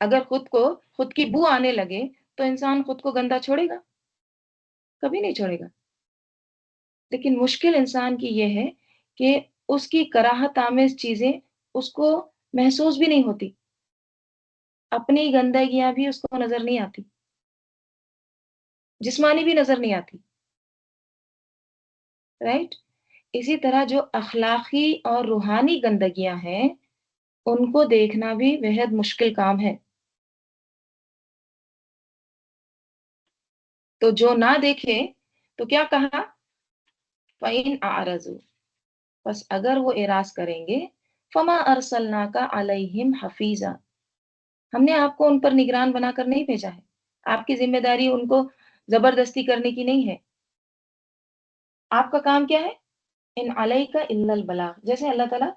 اگر خود کی بو آنے لگے تو انسان خود کو گندا چھوڑے گا؟ کبھی نہیں چھوڑے گا. لیکن مشکل انسان کی یہ ہے کہ اس کی کراہت آمیز چیزیں اس کو محسوس بھی نہیں ہوتی، اپنی گندگیاں بھی اس کو نظر نہیں آتی، جسمانی بھی نظر نہیں آتی. رائٹ؟ اسی طرح جو اخلاقی اور روحانی گندگیاں ہیں ان کو دیکھنا بھی بہت مشکل کام ہے. تو جو نہ دیکھے تو کیا کہا؟ فَإِنْ أَعْرَضُوا، بس اگر وہ اعراض کریں گے، فَمَا أَرْسَلْنَاكَ عَلَيْهِمْ حَفِيظًا، ہم نے آپ کو ان پر نگران بنا کر نہیں بھیجا ہے. آپ کی ذمہ داری ان کو زبردستی کرنے کی نہیں ہے. آپ کا کام کیا ہے؟ ان علیک الا البلاغ، جیسے اللہ تعالیٰ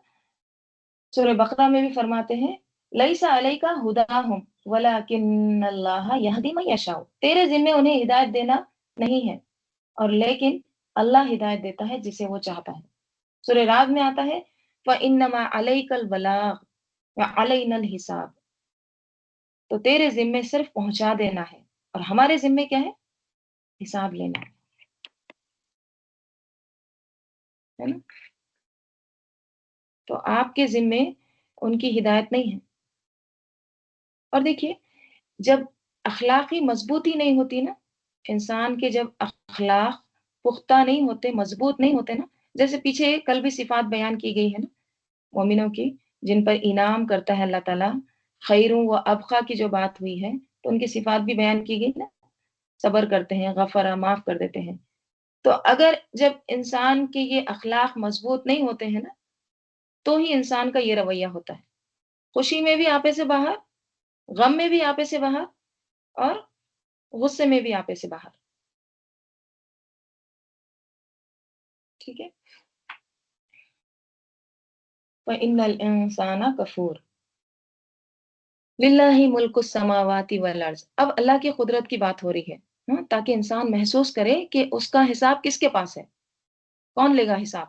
سورہ بقرہ میں بھی فرماتے ہیں لیس علیک ہداہم ولکن اللہ یہدی من یشاء، تیرے ذمے انہیں ہدایت دینا نہیں ہے، اور لیکن اللہ ہدایت دیتا ہے جسے وہ چاہتا ہے. سورہ رعد میں آتا ہے فَإِنَّمَا عَلَيْكَ الْبَلَاغُ وَعَلَيْنَا الْحِسَابُ، تو تیرے ذمے صرف پہنچا دینا ہے اور ہمارے ذمے کیا ہے؟ حساب لینا ہے نا. تو آپ کے ذمے ان کی ہدایت نہیں ہے. اور دیکھیے جب اخلاقی مضبوطی نہیں ہوتی نا، انسان کے جب اخلاق پختہ نہیں ہوتے، مضبوط نہیں ہوتے نا، جیسے پیچھے کل بھی صفات بیان کی گئی ہے نا مومنوں کی، جن پر انعام کرتا ہے اللہ تعالیٰ، خیروں و ابقا کی جو بات ہوئی ہے تو ان کی صفات بھی بیان کی گئی نا، صبر کرتے ہیں، غفرا معاف کر دیتے ہیں. تو اگر جب انسان کے یہ اخلاق مضبوط نہیں ہوتے ہیں نا تو ہی انسان کا یہ رویہ ہوتا ہے، خوشی میں بھی آپے سے باہر، غم میں بھی آپے سے باہر، اور غصے میں بھی آپے سے باہر. ٹھیک ہے. وَإِنَّ الْإِنسَانَ كَفُورٌ لِلَّهِ مُلْكُ السَّمَاوَاتِ وَالْأَرْضِ. اب اللہ کی قدرت کی بات ہو رہی ہے تاکہ انسان محسوس کرے کہ اس کا حساب کس کے پاس ہے، کون لے گا حساب.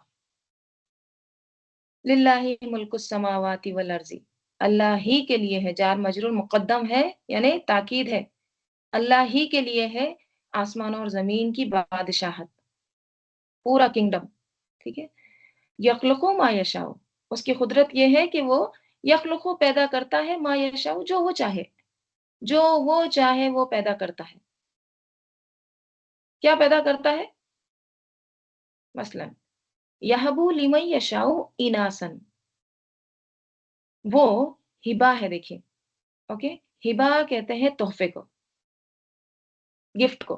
لِلَّهِ مُلْكُ السَّمَاوَاتِ وَالْأَرْضِ، اللہ ہی کے لیے ہے، جار مجرور مقدم ہے یعنی تاکید ہے، اللہ ہی کے لیے ہے آسمان اور زمین کی بادشاہت، پورا کنگڈم. ٹھیک ہے. یخلق ما یشاء، اس کی قدرت یہ ہے کہ وہ یخلق پیدا کرتا ہے ما یشاء، جو وہ چاہے، جو وہ چاہے وہ پیدا کرتا ہے. کیا پیدا کرتا ہے؟ مثلا یہبو لمن یشاء اناسن، وہ ہبا ہے. دیکھیے اوکے، ہبا کہتے ہیں تحفے کو، گفٹ کو.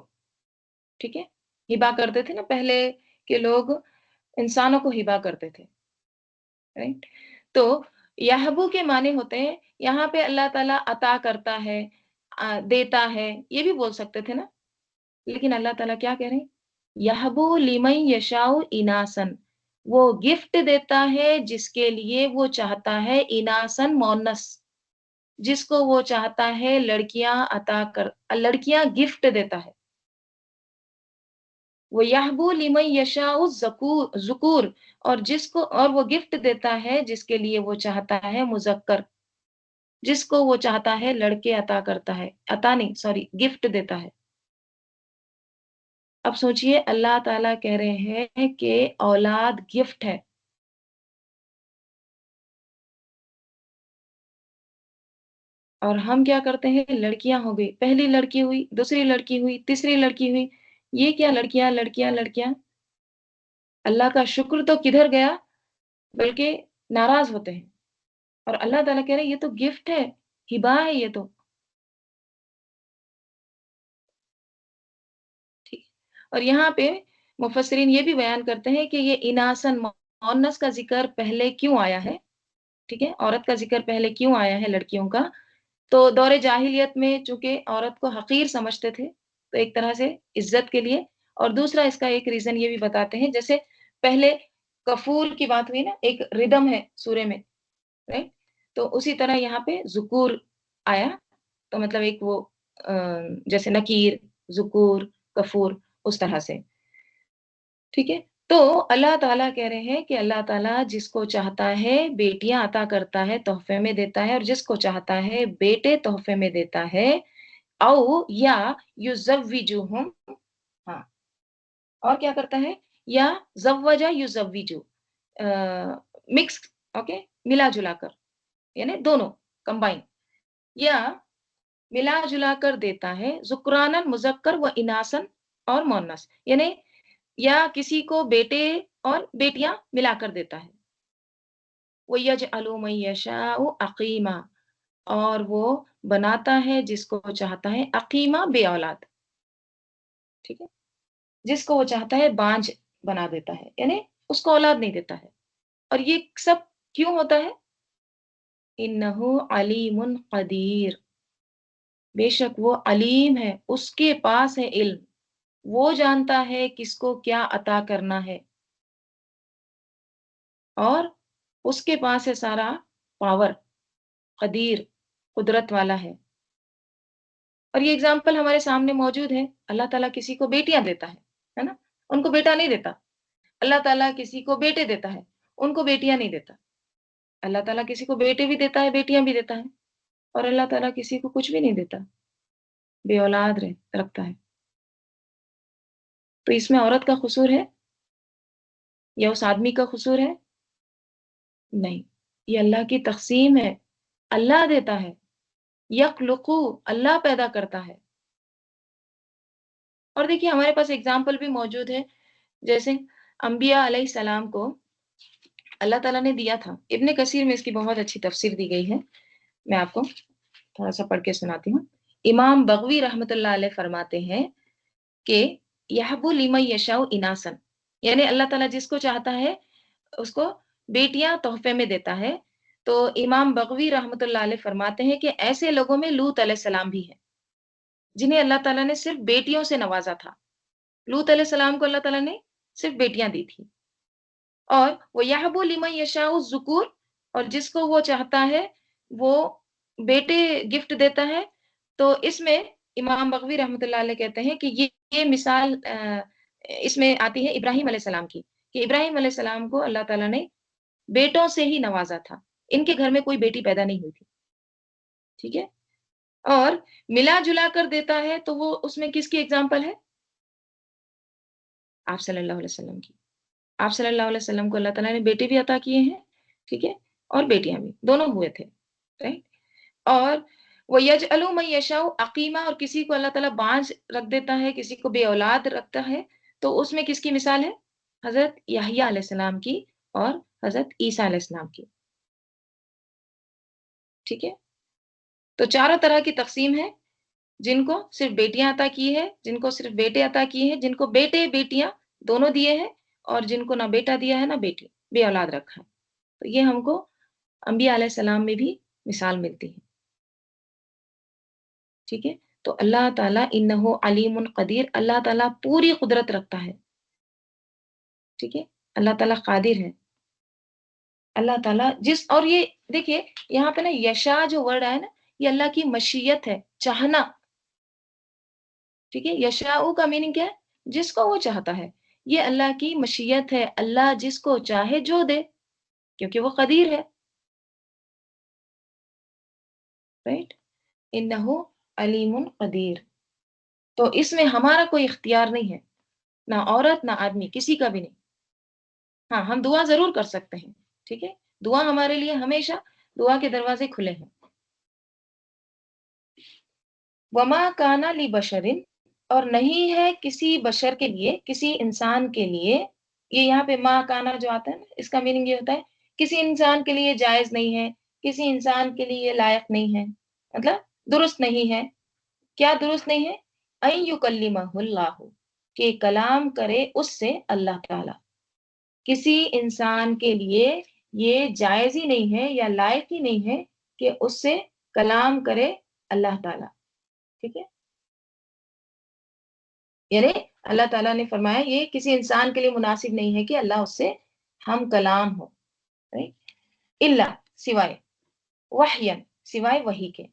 ٹھیک ہے. ہبا کرتے تھے نا پہلے کے لوگ، انسانوں کو ہبا کرتے تھے. رائٹ. تو یہبو کے معنی ہوتے ہیں، یہاں پہ اللہ تعالیٰ عطا کرتا ہے، دیتا ہے، یہ بھی بول سکتے تھے نا، لیکن اللہ تعالیٰ کیا کہہ رہے ہیں؟ یہبو لیمن یشاء اناسن، وہ گفٹ دیتا ہے جس کے لیے وہ چاہتا ہے، اناسن مونس، جس کو وہ چاہتا ہے لڑکیاں عطا کر، لڑکیاں گفٹ دیتا ہے. وہ یحبو لمن یشاء ذکور، اور جس کو، اور وہ گفٹ دیتا ہے جس کے لیے وہ چاہتا ہے مذکر، جس کو وہ چاہتا ہے لڑکے عطا کرتا ہے، عطا نہیں سوری گفٹ دیتا ہے. اب سوچئے اللہ تعالیٰ کہہ رہے ہیں کہ اولاد گفٹ ہے، اور ہم کیا کرتے ہیں؟ لڑکیاں ہو گئی، پہلی لڑکی ہوئی، دوسری لڑکی ہوئی، تیسری لڑکی ہوئی، یہ کیا لڑکیاں لڑکیاں لڑکیاں. اللہ کا شکر تو کدھر گیا، بلکہ ناراض ہوتے ہیں. اور اللہ تعالیٰ کہہ رہے ہیں یہ تو گفٹ ہے، ہبا ہے یہ تو. ٹھیک. اور یہاں پہ مفسرین یہ بھی بیان کرتے ہیں کہ یہ اناسن مؤنث کا ذکر پہلے کیوں آیا ہے. ٹھیک ہے، عورت کا ذکر پہلے کیوں آیا ہے لڑکیوں کا. تو دور جاہلیت میں چونکہ عورت کو حقیر سمجھتے تھے تو ایک طرح سے عزت کے لیے، اور دوسرا اس کا ایک ریزن یہ بھی بتاتے ہیں، جیسے پہلے کفول کی بات ہوئی نا، ایک ردم ہے سورے میں، رائٹ. تو اسی طرح یہاں پہ ذکور آیا، تو مطلب ایک وہ جیسے نکیر، ذکور، کفور، اس طرح سے. ٹھیک ہے. تو اللہ تعالیٰ کہہ رہے ہیں کہ اللہ تعالیٰ جس کو چاہتا ہے بیٹیاں عطا کرتا ہے، تحفے میں دیتا ہے، اور جس کو چاہتا ہے بیٹے تحفے میں دیتا ہے، او یا یزوجہم، ہاں، اور کیا کرتا ہے، یا زوجہ یزوجو، مکس، اوکے، ملا جلا کر، یعنی دونوں کمبائن، یا ملا جلا کر دیتا ہے، ذکرانن مذکر و اناسن اور مونس، یعنی یا کسی کو بیٹے اور بیٹیاں ملا کر دیتا ہے، وَيَجْعَلُ مَن يَشَاءُ عَقِيمًا، اور وہ بناتا ہے جس کو چاہتا ہے عقیمہ، بے اولاد، ٹھیک ہے، جس کو وہ چاہتا ہے بانجھ بنا دیتا ہے، یعنی اس کو اولاد نہیں دیتا ہے، اور یہ سب کیوں ہوتا ہے؟ انہ علیم قدیر، بے شک وہ علیم ہے، اس کے پاس ہے علم، وہ جانتا ہے کس کو کیا عطا کرنا ہے، اور اس کے پاس ہے سارا پاور، قدیر، قدرت والا ہے۔ اور یہ اگزامپل ہمارے سامنے موجود ہے، اللہ تعالیٰ کسی کو بیٹیاں دیتا ہے نا، ان کو بیٹا نہیں دیتا، اللہ تعالیٰ کسی کو بیٹے دیتا ہے، ان کو بیٹیاں نہیں دیتا، اللہ تعالیٰ کسی کو بیٹے بھی دیتا ہے، بیٹیاں بھی دیتا ہے، اور اللہ تعالیٰ کسی کو کچھ بھی نہیں دیتا، بے اولاد رکھتا ہے۔ تو اس میں عورت کا قصور ہے یا اس آدمی کا قصور ہے؟ نہیں، یہ اللہ کی تقسیم ہے، اللہ دیتا ہے، یخلقو، اللہ پیدا کرتا ہے۔ اور دیکھیے ہمارے پاس اگزامپل بھی موجود ہے، جیسے انبیاء علیہ السلام کو اللہ تعالیٰ نے دیا تھا، ابن کثیر میں اس کی بہت اچھی تفسیر دی گئی ہے، میں آپ کو تھوڑا سا پڑھ کے سناتی ہوں۔ امام بغوی رحمۃ اللہ علیہ فرماتے ہیں کہ یحب لمن یشاء اناسن، یعنی اللہ تعالیٰ جس کو چاہتا ہے اس کو بیٹیاں تحفے میں دیتا ہے۔ تو امام بغوی رحمۃ اللہ علیہ فرماتے ہیں کہ ایسے لوگوں میں لوط علیہ السلام بھی ہے، جنہیں اللہ تعالیٰ نے صرف بیٹیوں سے نوازا تھا۔ لوط علیہ السلام کو اللہ تعالیٰ نے صرف بیٹیاں دی تھی۔ اور وہ یحب لمن یشاء الذکور، اور جس کو وہ چاہتا ہے وہ بیٹے گفٹ دیتا ہے۔ تو اس میں امام بغوی رحمۃ اللہ علیہ کہتے ہیں کہ یہ مثال اس میں آتی ہے ابراہیم علیہ السلام کی، کہ ابراہیم علیہ السلام کو اللہ تعالیٰ نے بیٹوں سے ہی نوازا تھا، ان کے گھر میں کوئی بیٹی پیدا نہیں ہوئی تھی، ٹھیک ہے۔ اور ملا جلا کر دیتا ہے تو وہ اس میں کس کی ایگزامپل ہے؟ آپ صلی اللہ علیہ وسلم کی۔ آپ صلی اللہ علیہ وسلم کو اللہ تعالیٰ نے بیٹے بھی عطا کیے ہیں، ٹھیک ہے، اور بیٹیاں بھی، دونوں ہوئے تھے، رائٹ۔ اور وہ یجعل من یشاء عقیمہ، اور کسی کو اللہ تعالیٰ بانجھ رکھ دیتا ہے، کسی کو بے اولاد رکھتا ہے، تو اس میں کس کی مثال ہے؟ حضرت یحییٰ علیہ السلام کی اور حضرت عیسیٰ علیہ السلام کی، ٹھیک ہے۔ تو چاروں طرح کی تقسیم ہے، جن کو صرف بیٹیاں عطا کی ہے، جن کو صرف بیٹے عطا کیے ہیں، جن کو بیٹے بیٹیاں دونوں دیے ہیں، اور جن کو نہ بیٹا دیا ہے نہ بیٹی، بے اولاد رکھا ہے۔ تو یہ ہم کو انبیاء علیہ السلام میں بھی مثال ملتی ہے، ٹھیک ہے۔ تو اللہ تعالیٰ انہ علیم قدیر، اللہ تعالیٰ پوری قدرت رکھتا ہے، ٹھیک ہے، اللہ تعالیٰ قادر ہے، اللہ تعالیٰ اور یہ دیکھیے یہاں پہ نا یشا جو ورڈ آیا نا، یہ اللہ کی مشیت ہے، چاہنا، ٹھیک ہے۔ یشاء کا میننگ کیا ہے؟ جس کو وہ چاہتا ہے، یہ اللہ کی مشیت ہے، اللہ جس کو چاہے جو دے، کیونکہ وہ قدیر ہے، رائٹ، انہ علیم قدیر۔ تو اس میں ہمارا کوئی اختیار نہیں ہے، نہ عورت نہ آدمی، کسی کا بھی نہیں۔ ہاں، ہم دعا ضرور کر سکتے ہیں، ٹھیک ہے، دعا ہمارے لیے ہمیشہ دعا کے دروازے کھلے ہیں۔ وما کانا لبشر، اور نہیں ہے کسی بشر کے لیے، کسی انسان کے لیے، یہ یہاں پہ ما کانا جو آتا ہے نا، اس کا میننگ یہ ہوتا ہے کسی انسان کے لیے جائز نہیں ہے، کسی انسان کے لیے لائق نہیں ہے، مطلب درست نہیں ہے۔ کیا درست نہیں ہے؟ ان یکلمہ اللہ، کہ کلام کرے اس سے اللہ تعالی، کسی انسان کے لیے یہ جائز ہی نہیں ہے یا لائق ہی نہیں ہے کہ اس سے کلام کرے اللہ تعالی، ٹھیک ہے۔ یعنی اللہ تعالیٰ نے فرمایا یہ کسی انسان کے لیے مناسب نہیں ہے کہ اللہ اس سے ہم کلام ہو، اللہ، سوائے، وحین، سوائے وحی کے،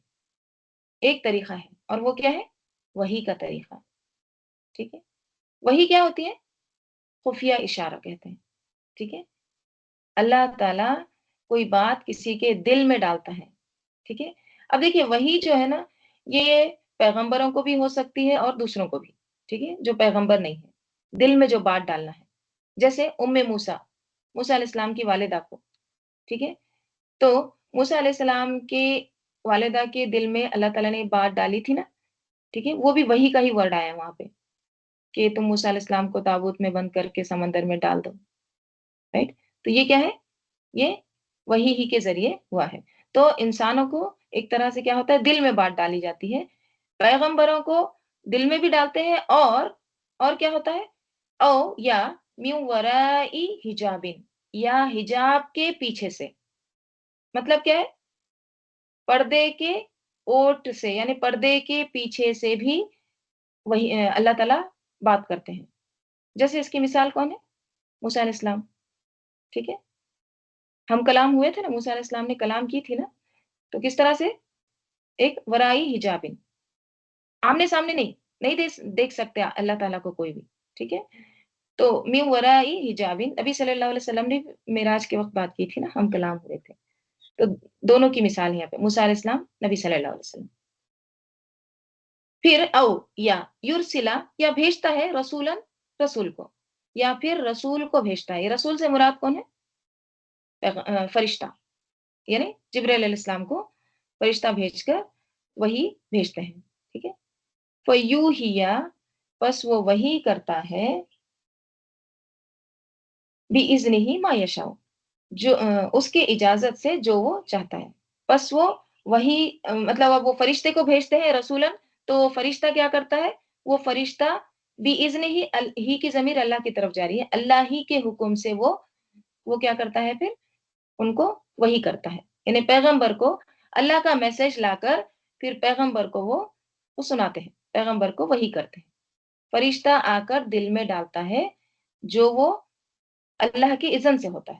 ایک طریقہ ہے، اور وہ کیا ہے؟ وحی کا طریقہ، ٹھیک ہے۔ وحی کیا ہوتی ہے؟ خفیہ اشارہ کہتے ہیں، ٹھیک ہے؟ اللہ تعالیٰ کوئی بات کسی کے دل میں ڈالتا ہے، ٹھیک ہے؟ اب دیکھیے وہی جو ہے نا، یہ پیغمبروں کو بھی ہو سکتی ہے اور دوسروں کو بھی، ٹھیک ہے؟ جو پیغمبر نہیں ہے، دل میں جو بات ڈالنا ہے، جیسے موسیٰ علیہ السلام کی والدہ کو، ٹھیک ہے؟ تو موسیٰ علیہ السلام کی والدہ کے دل میں اللہ تعالیٰ نے بات ڈالی تھی نا، ٹھیک ہے؟ وہ بھی وہی کا ہی ورڈ آیا وہاں پہ کہ تم موسیٰ علیہ السلام کو تابوت میں بند کر کے سمندر میں ڈال دو، رائٹ؟ تو یہ کیا ہے؟ یہ وہی ہی کے ذریعے ہوا ہے۔ تو انسانوں کو ایک طرح سے کیا ہوتا ہے، دل میں بات ڈالی جاتی ہے، پیغمبروں کو دل میں بھی ڈالتے ہیں، اور کیا ہوتا ہے، او یا میو ورائی حجابن، یا حجاب کے پیچھے سے، مطلب کیا ہے، پردے کے اوٹ سے، یعنی پردے کے پیچھے سے بھی وہی اللہ تعالیٰ بات کرتے ہیں۔ جیسے اس کی مثال کون ہے؟ موسیٰ علیہ السلام، ٹھیک ہے؟ ہم کلام ہوئے تھے نا، موسیٰ علیہ السلام نے کلام کی تھی نا، تو کس طرح سے؟ ایک ورائی حجابن، آمنے سامنے نہیں دیکھ سکتے اللہ تعالیٰ کو کوئی بھی، ٹھیک ہے؟ تو من ورائی حجابن، نبی صلی اللہ علیہ وسلم نے معراج کے وقت بات کی تھی نا، ہم کلام ہوئے تھے، تو دونوں کی مثال یہاں پہ، موسیٰ علیہ السلام، نبی صلی اللہ علیہ وسلم۔ پھر او یا یرسلا، یا بھیجتا ہے رسولن، رسول کو، یا پھر رسول کو بھیجتا ہے۔ یہ رسول سے مراد کون ہے؟ فرشتہ، یعنی جبرائیل علیہ السلام کو فرشتہ بھیج کر وہی بھیجتے ہیں، ٹھیک ہے؟ فیوحیا، پس وہ وہی کرتا ہے، بِإِذْنِهِ ما یشاء، جو اس کی اجازت سے جو وہ چاہتا ہے۔ پس وہ وہی مطلب اب وہ فرشتے کو بھیجتے ہیں رسولن، تو فرشتہ کیا کرتا ہے؟ وہ فرشتہ بِإِذْنِهِ، ہی کی ضمیر اللہ کی طرف جا رہی ہے، اللہ ہی کے حکم سے وہ کیا کرتا ہے؟ پھر ان کو وہی کرتا ہے، یعنی پیغمبر کو اللہ کا میسج لا کر پھر پیغمبر کو وہ سناتے ہیں، پیغمبر کو وہی کرتے ہیں۔ فرشتہ آ کر دل میں ڈالتا ہے جو وہ اللہ کی اذن سے ہوتا ہے،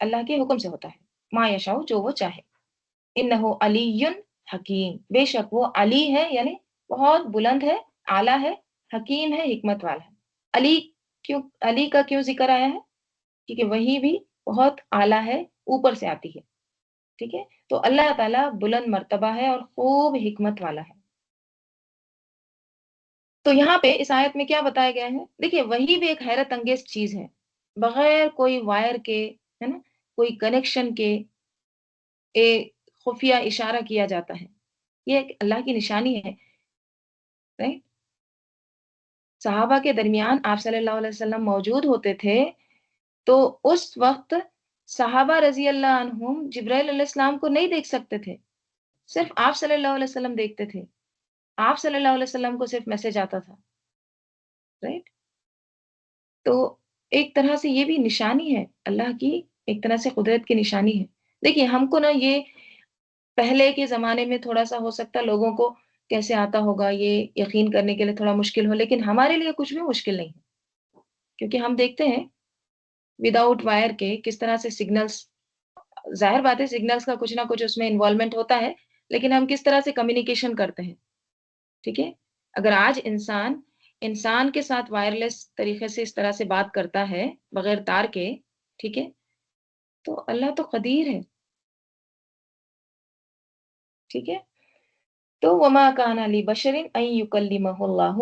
اللہ کے حکم سے ہوتا ہے، ما یشاء، جو وہ چاہے۔ انہ علی حکیم، بے شک وہ علی ہے، یعنی بہت بلند ہے، اعلیٰ ہے، حکیم ہے، حکمت والا ہے۔ علی علی کا کیوں ذکر آیا ہے؟ کیونکہ وہی بھی بہت اعلیٰ ہے، اوپر سے آتی ہے، ٹھیک ہے؟ تو اللہ تعالیٰ بلند مرتبہ ہے اور خوب حکمت والا ہے۔ تو یہاں پہ اس آیت میں کیا بتایا گیا ہے؟ دیکھیے وہی بھی ایک حیرت انگیز چیز ہے، بغیر کوئی وائر کے، ہے نا، کوئی کنیکشن کے ایک خفیہ اشارہ کیا جاتا ہے، یہ ایک اللہ کی نشانی ہے، right؟ صحابہ کے درمیان آپ صلی اللہ علیہ وسلم موجود ہوتے تھے، تو اس وقت صحابہ رضی اللہ عنہم جبرائیل علیہ السلام کو نہیں دیکھ سکتے تھے، صرف آپ صلی اللہ علیہ وسلم دیکھتے تھے، آپ صلی اللہ علیہ وسلم کو صرف میسج آتا تھا، رائٹ؟ تو ایک طرح سے یہ بھی نشانی ہے اللہ کی، ایک طرح سے قدرت کی نشانی ہے۔ دیکھیے ہم کو نا یہ پہلے کے زمانے میں تھوڑا سا ہو سکتا ہے لوگوں کو کیسے آتا ہوگا، یہ یقین کرنے کے لیے تھوڑا مشکل ہو، لیکن ہمارے لیے کچھ بھی مشکل نہیں ہے، کیونکہ ہم دیکھتے ہیں وداؤٹ وائر کے کس طرح سے سگنلز، ظاہر بات ہے سگنلز کا کچھ نہ کچھ اس میں انوالومنٹ ہوتا ہے، لیکن ہم کس طرح سے کمیونیکیشن کرتے ہیں، ٹھیک ہے؟ اگر آج انسان کے ساتھ وائرلیس طریقے سے اس طرح سے بات کرتا ہے بغیر تار کے، ٹھیک ہے، تو اللہ تو قدیر ہے، ٹھیک ہے؟ تو وما کان لبشر ان یکلمہ اللہ،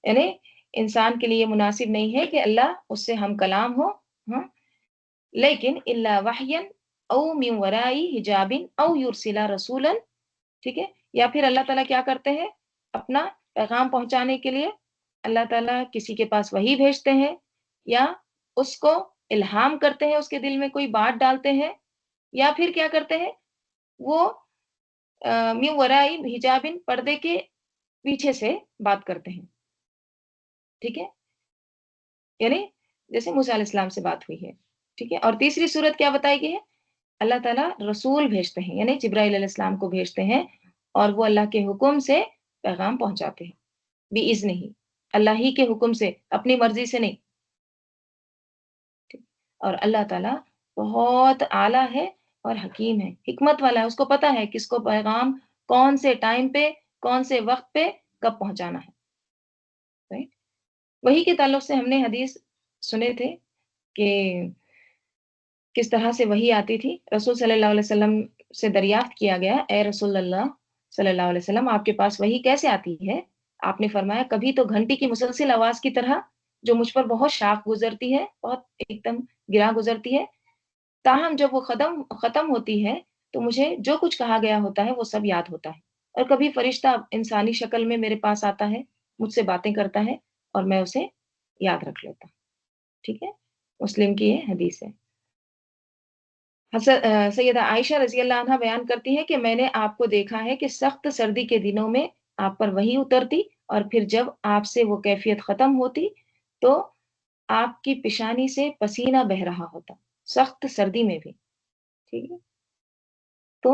یعنی انسان کے لیے مناسب نہیں ہے کہ اللہ اس سے ہم کلام ہو، ہاں، لیکن الا وحیا او من ورائی حجاب او یرسل رسولا، ٹھیک ہے؟ یا پھر اللہ تعالیٰ کیا کرتے ہیں اپنا پیغام پہنچانے کے لیے، اللہ تعالیٰ کسی کے پاس وحی بھیجتے ہیں، یا اس کو الہام کرتے ہیں، اس کے دل میں کوئی بات ڈالتے ہیں، یا پھر کیا کرتے ہیں وہ من ورائی حجابن، پردے کے پیچھے سے بات کرتے ہیں، ٹھیک ہے؟ یعنی جیسے موسیٰ علیہ السلام سے بات ہوئی ہے، ٹھیک ہے؟ اور تیسری صورت کیا بتائی گئی ہے؟ اللہ تعالیٰ رسول بھیجتے ہیں، یعنی جبرائیل علیہ السلام کو بھیجتے ہیں، اور وہ اللہ کے حکم سے پیغام پہنچاتے ہیں، بِإِذْنِهِ، اللہ ہی کے حکم سے، اپنی مرضی سے نہیں، ٹھیک؟ اور اللہ تعالیٰ بہت اعلیٰ ہے اور حکیم ہے، حکمت والا ہے، اس کو پتا ہے کس کو پیغام کون سے ٹائم پہ، کون سے وقت پہ کب پہنچانا ہے، right؟ وہی کے تعلق سے ہم نے حدیث سنے تھے کہ کس طرح سے وحی آتی تھی. رسول صلی اللہ علیہ وسلم سے دریافت کیا گیا، اے رسول اللہ صلی اللہ علیہ وسلم، آپ کے پاس وحی کیسے آتی ہے؟ آپ نے فرمایا کبھی تو گھنٹی کی مسلسل آواز کی طرح جو مجھ پر بہت شاخ گزرتی ہے، بہت ایک دم گرا گزرتی ہے، تاہم جب وہ ختم ہوتی ہے تو مجھے جو کچھ کہا گیا ہوتا ہے وہ سب یاد ہوتا ہے. اور کبھی فرشتہ انسانی شکل میں میرے پاس آتا ہے، مجھ سے باتیں کرتا ہے اور میں اسے یاد رکھ لیتا ہوں. ٹھیک ہے، مسلم کی یہ حدیث ہے. سیدہ عائشہ رضی اللہ عنہ بیان کرتی ہے کہ میں نے آپ کو دیکھا ہے کہ سخت سردی کے دنوں میں آپ پر وحی اترتی اور پھر جب آپ سے وہ کیفیت ختم ہوتی تو آپ کی پیشانی سے پسینہ بہ رہا ہوتا، سخت سردی میں بھی. ٹھیک ہے، تو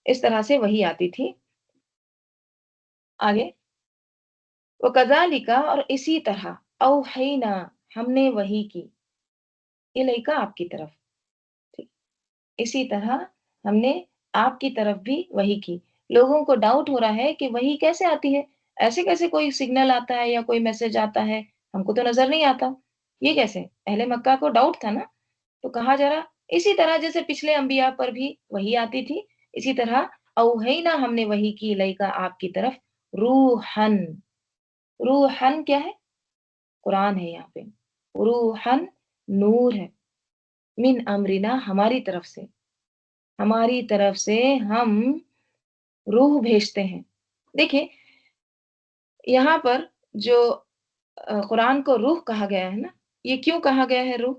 اس طرح سے وحی آتی تھی. آگے، وہ کذالک، اور اسی طرح، اوحینا، ہم نے وحی کی، الیکا، آپ کی طرف. ٹھیک، اسی طرح ہم نے آپ کی طرف بھی وحی کی. لوگوں کو ڈاؤٹ ہو رہا ہے کہ وحی کیسے آتی ہے، ایسے کیسے کوئی سگنل آتا ہے یا کوئی میسج آتا ہے، ہم کو تو نظر نہیں آتا، یہ کیسے؟ اہل مکہ کو ڈاؤٹ تھا نا. تو کہا جا رہا اسی طرح جیسے پچھلے انبیاء پر بھی وحی آتی تھی، اسی طرح اوہینا، ہم نے وحی کی، الیکا، آپ کی طرف، روحن. روحن کیا ہے؟ قرآن ہے یہاں پہ. روحن نور ہے، من امرنا، ہماری طرف سے، ہماری طرف سے ہم روح بھیجتے ہیں. دیکھیں یہاں پر جو قرآن کو روح کہا گیا ہے نا، یہ کیوں کہا گیا ہے روح؟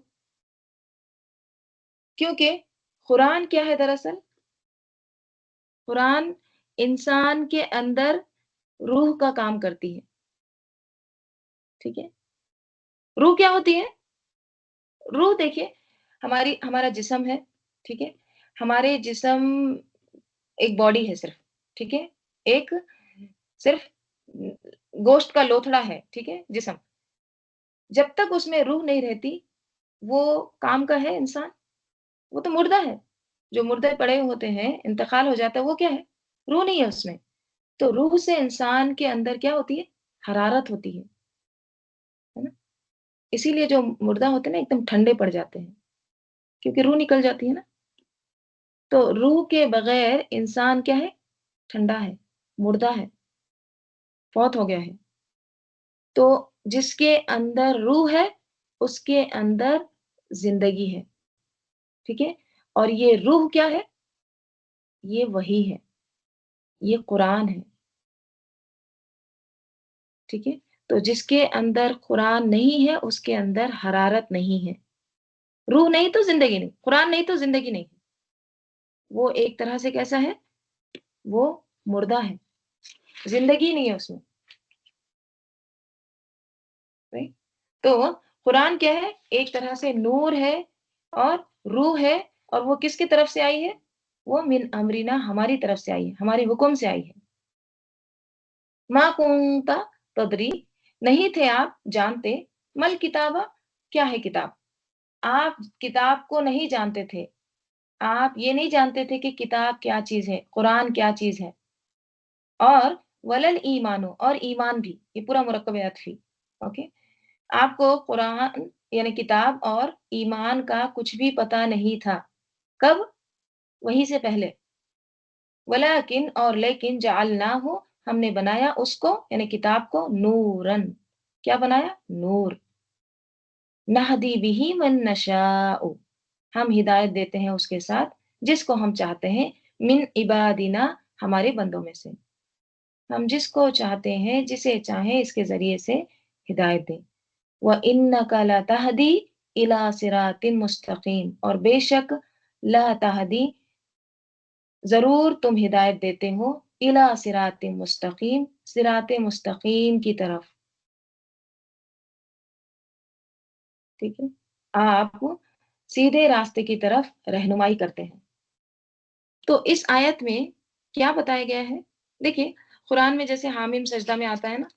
کیونکہ قرآن کیا ہے دراصل؟ قرآن انسان کے اندر روح کا کام کرتی ہے. ٹھیک ہے، روح کیا ہوتی ہے؟ روح دیکھیے، ہمارا جسم ہے. ٹھیک ہے، ہمارے جسم ایک باڈی ہے صرف. ٹھیک ہے، ایک صرف گوشت کا لوتھڑا ہے. ٹھیک ہے، جسم، جب تک اس میں روح نہیں رہتی وہ کام کا ہے انسان؟ وہ تو مردہ ہے. جو مردے پڑے ہوتے ہیں، انتقال ہو جاتا ہے، وہ کیا ہے؟ روح نہیں ہے اس میں. تو روح سے انسان کے اندر کیا ہوتی ہے؟ حرارت ہوتی ہے نا. اسی لیے جو مردہ ہوتے ہیں نا ایک دم ٹھنڈے پڑ جاتے ہیں، کیونکہ روح نکل جاتی ہے نا. تو روح کے بغیر انسان کیا ہے؟ ٹھنڈا ہے، مردہ ہے، فوت ہو گیا ہے. تو جس کے اندر روح ہے اس کے اندر زندگی ہے. ٹھیک ہے، اور یہ روح کیا ہے؟ یہ وحی ہے، یہ قرآن ہے. ٹھیک ہے، تو جس کے اندر قرآن نہیں ہے اس کے اندر حرارت نہیں ہے. روح نہیں تو زندگی نہیں، قرآن نہیں تو زندگی نہیں. وہ ایک طرح سے کیسا ہے؟ وہ مردہ ہے، زندگی نہیں ہے اس میں. Right؟ تو قرآن کیا ہے؟ ایک طرح سے نور ہے اور روح ہے، اور وہ کس کی طرف سے آئی ہے؟ وہ من امرنا، ہماری طرف سے آئی ہے، ہمارے حکم سے آئی ہے. ما کنتا تدری، نہیں تھے آپ جانتے، مل کتابہ، کیا ہے کتاب؟ آپ کتاب کو نہیں جانتے تھے، آپ یہ نہیں جانتے تھے کہ کتاب کیا چیز ہے، قرآن کیا چیز ہے. اور ولل ایمانو، اور ایمان بھی، یہ پورا مرکب عطفی. اوکے، آپ کو قرآن یعنی کتاب اور ایمان کا کچھ بھی پتا نہیں تھا. کب؟ وہی سے پہلے. ولیکن، اور لیکن، جعلناہ، ہم نے بنایا اس کو یعنی کتاب کو، نورن، کیا بنایا؟ نور. نہدی بہ من نشاء، ہم ہدایت دیتے ہیں اس کے ساتھ جس کو ہم چاہتے ہیں، من عبادنا، ہمارے بندوں میں سے. ہم جس کو چاہتے ہیں، جسے چاہیں اس کے ذریعے سے ہدایت دیں. وَإِنَّكَ لَتَهْدِي إِلَىٰ صِرَاطٍ مُسْتَقِيمٍ، اور بے شک، لا تہدی، ضرور تم ہدایت دیتے ہو، إِلَىٰ صِرَاطٍ مستقیم، صراط مستقیم کی طرف. ٹھیک ہے، آپ سیدھے راستے کی طرف رہنمائی کرتے ہیں. تو اس آیت میں کیا بتایا گیا ہے؟ دیکھیے قرآن میں جیسے حامیم سجدہ میں آتا ہے نا،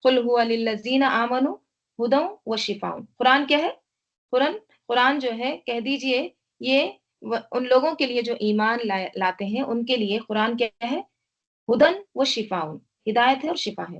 قل هو للذین آمنوا ہدی وشفاء. قرآن کیا ہے؟ قرآن جو ہے، کہہ دیجئے یہ ان لوگوں کے لیے جو ایمان لاتے ہیں ان کے لیے قرآن کیا ہے؟ ہدن و شفاء، ہدایت ہے اور شفا ہے.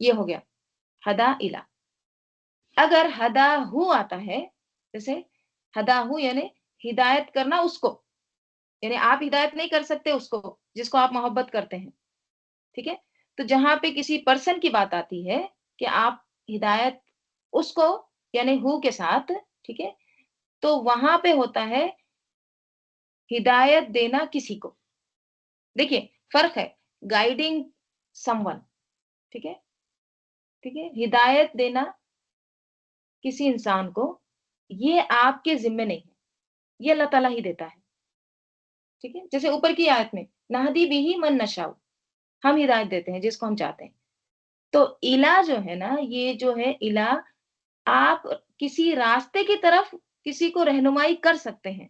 یہ ہو گیا ہدا الا. اگر ہدا ہو آتا ہے، جیسے ہدا ہو یعنی ہدایت کرنا اس کو، یعنی آپ ہدایت نہیں کر سکتے اس کو جس کو آپ محبت کرتے ہیں، ٹھیک ہے. تو جہاں پہ کسی پرسن کی بات آتی ہے کہ آپ ہدایت اس کو یعنی ہو کے ساتھ، ٹھیک ہے، تو وہاں پہ ہوتا ہے ہدایت دینا کسی کو. دیکھیے فرق ہے گائیڈنگ سم ون، ٹھیک ہے، ٹھیک ہے، ہدایت دینا کسی انسان کو یہ آپ کے ذمے نہیں ہے، یہ اللہ تعالیٰ ہی دیتا ہے، ٹھیک ہے. جیسے اوپر کی آیت میں نہدی بھی من نشاؤ، ہم ہدایت دیتے ہیں جس کو ہم چاہتے ہیں. تو الا جو ہے نا، یہ جو ہے الا، آپ کسی راستے کی طرف کسی کو رہنمائی کر سکتے ہیں،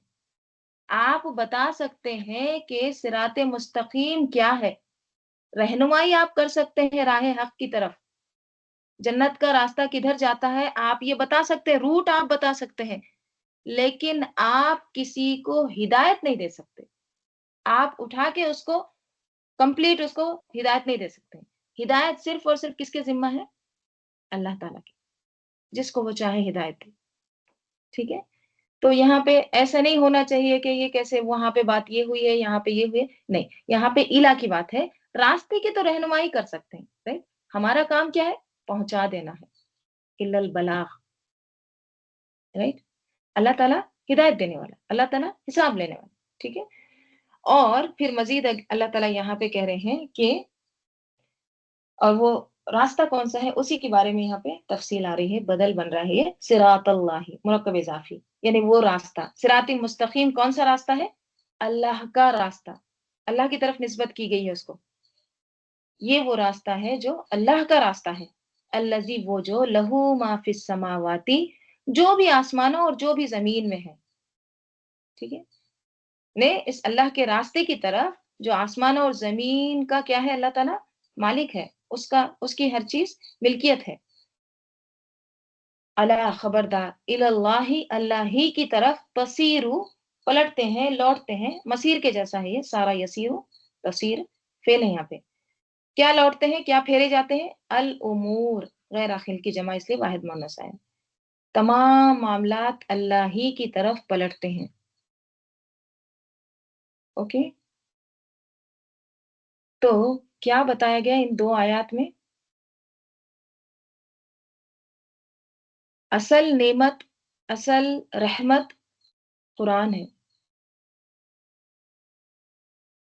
آپ بتا سکتے ہیں کہ صراط مستقیم کیا ہے، رہنمائی آپ کر سکتے ہیں راہ حق کی طرف. جنت کا راستہ کدھر جاتا ہے آپ یہ بتا سکتے ہیں، روٹ آپ بتا سکتے ہیں، لیکن آپ کسی کو ہدایت نہیں دے سکتے. آپ اٹھا کے اس کو کمپلیٹ اس کو ہدایت نہیں دے سکتے. ہدایت صرف اور صرف کس کے ذمہ ہے؟ اللہ تعالیٰ کے، جس کو وہ چاہے ہدایت دے، ٹھیک ہے. تو یہاں پہ ایسا نہیں ہونا چاہیے کہ یہ کیسے وہاں پہ بات یہ ہوئی ہے یہاں پہ یہ ہوئی ہے، نہیں، یہاں پہ الا کی بات ہے. راستے کی تو رہنمائی کر سکتے ہیں، رائٹ. ہمارا کام کیا ہے؟ پہنچا دینا ہے، الا البلاغ، رائٹ. اللہ تعالیٰ ہدایت دینے والا، اللہ تعالیٰ حساب لینے والا، ٹھیک ہے. اور پھر مزید اللہ تعالیٰ یہاں پہ کہہ رہے ہیں کہ اور وہ راستہ کون سا ہے اسی کے بارے میں یہاں پہ تفصیل آ رہی ہے، بدل بن رہا ہے یہ صراط اللہ، مرکب اضافی، یعنی وہ راستہ. صراط مستقیم کون سا راستہ ہے؟ اللہ کا راستہ، اللہ کی طرف نسبت کی گئی ہے اس کو. یہ وہ راستہ ہے جو اللہ کا راستہ ہے. الذی، وہ جو، لہو ما فی السماواتی، جو بھی آسمانوں اور جو بھی زمین میں ہے، ٹھیک ہے. نے اس اللہ کے راستے کی طرف جو آسمانوں اور زمین کا کیا ہے، اللہ تعالیٰ مالک ہے، اس کی ہر چیز ملکیت ہے. اللہ، خبردار، اللہ، اللہ ہی کی طرف، تصیرو، پلٹتے ہیں، لوٹتے ہیں، مسیر کے جیسا ہے یہ سارا، یسیرو، تصیر فعل ہے یہاں پہ. کیا لوٹتے ہیں، کیا پھیرے جاتے ہیں؟ الامور، غیر آخر کی جمع اس لیے واحد مؤنث ہے. تمام معاملات اللہ ہی کی طرف پلٹتے ہیں. اوکے. تو کیا بتایا گیا ان دو آیات میں؟ اصل نعمت، اصل رحمت قرآن ہے،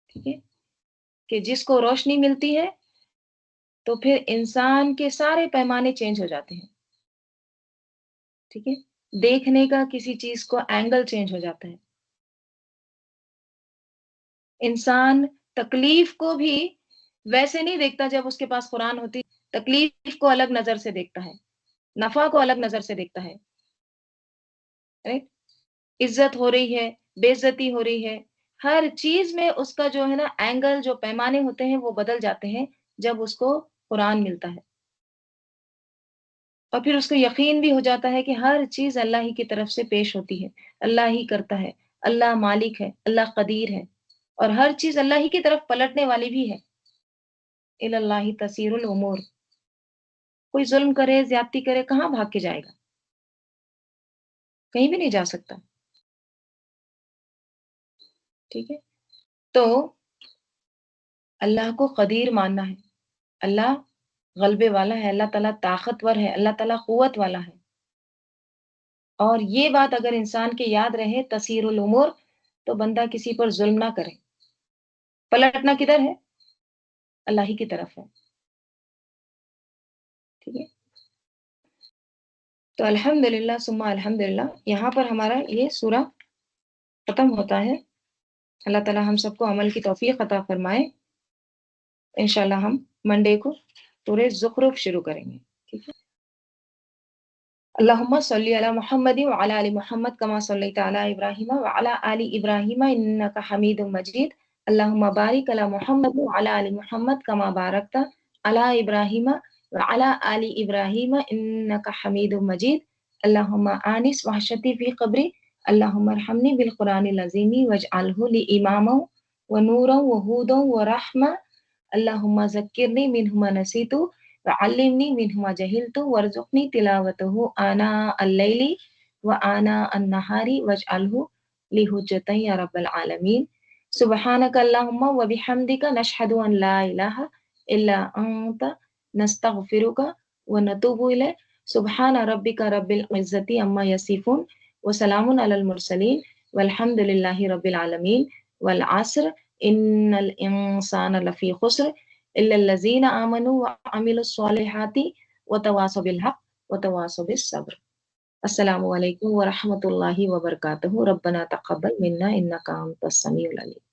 ٹھیک ہے، کہ جس کو روشنی ملتی ہے تو پھر انسان کے سارے پیمانے چینج ہو جاتے ہیں، ٹھیک ہے. دیکھنے کا کسی چیز کو اینگل چینج ہو جاتا ہے. انسان تکلیف کو بھی ویسے نہیں دیکھتا جب اس کے پاس قرآن ہوتی، تکلیف کو الگ نظر سے دیکھتا ہے، نفع کو الگ نظر سے دیکھتا ہے، right؟ عزت ہو رہی ہے، بے عزتی ہو رہی ہے، ہر چیز میں اس کا جو ہے نا اینگل، جو پیمانے ہوتے ہیں وہ بدل جاتے ہیں جب اس کو قرآن ملتا ہے. اور پھر اس کو یقین بھی ہو جاتا ہے کہ ہر چیز اللہ ہی کی طرف سے پیش ہوتی ہے، اللہ ہی کرتا ہے، اللہ مالک ہے، اللہ قدیر ہے، اور ہر چیز اللہ ہی کی طرف پلٹنے والی بھی ہے. الی اللہ تسیر الامور. کوئی ظلم کرے، زیادتی کرے، کہاں بھاگ کے جائے گا؟ کہیں بھی نہیں جا سکتا، ٹھیک ہے. تو اللہ کو قدیر ماننا ہے، اللہ غلبے والا ہے، اللہ تعالیٰ طاقتور ہے، اللہ تعالیٰ قوت والا ہے. اور یہ بات اگر انسان کے یاد رہے، تسیر الامور، تو بندہ کسی پر ظلم نہ کرے. پلٹنا کدھر ہے؟ اللہ ہی کی طرف ہے، ٹھیک ہے. تو الحمدللہ ثم الحمدللہ، یہاں پر ہمارا یہ سورہ ختم ہوتا ہے. اللہ تعالیٰ ہم سب کو عمل کی توفیق عطا فرمائے. انشاءاللہ ہم منڈے کو سورہ زخرف شروع کریں گے، ٹھیک ہے. اللہم صلی علی محمد وعلی آل محمد کما صلیت علی ابراہیم وعلی آل ابراہیم انکا حمید مجید. اللہم بارک علی محمد وعلی آل محمد کما بارکت علی ابراہیم وعلی آل ابراہیم انکا حمید مجید. اللہم آنس وحشتی فی قبری، اللہم ارحمنی بالقرآن العظیم واجعلہ لی اماما ونورا وہودا ورحمہ. اللہم ذکرنی منہ ما نسیتو وعلمني منه ما جهلت وارزقني تلاوته آناء الليل وآناء النهار واجعله لي حجة يا رب العالمين. سبحانك اللهم وبحمدك نشهد أن لا إله إلا أنت نستغفرك ونتوب إليك. سبحان ربك رب العزة عما يصفون وسلام على المرسلين والحمد لله رب العالمين. والعصر إن الإنسان لفي خسر إلا الذين آمنوا وعملوا الصالحات وتواصوا بالحق وتواصوا بالصبر. السلام علیکم ورحمۃ اللہ وبرکاتہ. ربنا تقبل منا انک انت السمیع العلیم.